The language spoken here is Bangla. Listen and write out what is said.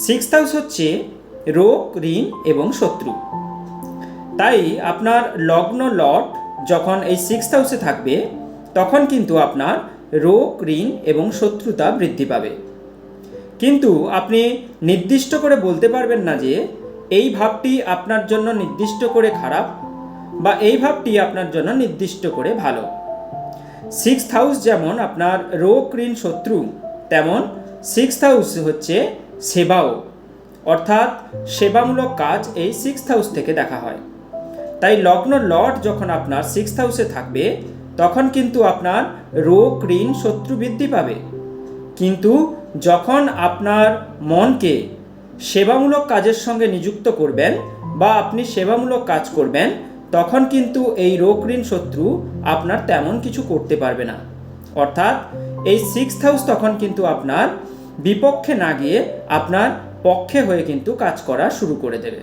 সিক্সথ হাউস হচ্ছে রোগ, ঋণ এবং শত্রু। তাই আপনার লগ্ন লট যখন এই সিক্সথ হাউসে থাকবে তখন কিন্তু আপনার রোগ, ঋণ এবং শত্রুতা বৃদ্ধি পাবে। কিন্তু আপনি নির্দিষ্ট করে বলতে পারবেন না যে এই ভাবটি আপনার জন্য নির্দিষ্ট করে খারাপ বা এই ভাবটি আপনার জন্য নির্দিষ্ট করে ভালো। সিক্সথ হাউস যেমন আপনার রোগ, ঋণ, শত্রু, তেমন সিক্সথ হাউস হচ্ছে সেবাও, অর্থাৎ সেবামূলক কাজ এই সিক্সথ হাউস থেকে দেখা হয়। তাই লগ্ন লট যখন আপনার সিক্সথ হাউসে থাকবে তখন কিন্তু আপনার রোগ, ঋণ, শত্রু বৃদ্ধি পাবে। কিন্তু যখন আপনার মনকে সেবামূলক কাজের সঙ্গে নিযুক্ত করবেন বা আপনি সেবামূলক কাজ করবেন তখন কিন্তু এই রোগ, ঋণ, শত্রু আপনার তেমন কিছু করতে পারবে না। অর্থাৎ এই সিক্সথ হাউস তখন কিন্তু আপনার বিপক্ষে না গিয়ে আপনার পক্ষে হয়ে কিন্তু কাজ করা শুরু করে দেবে।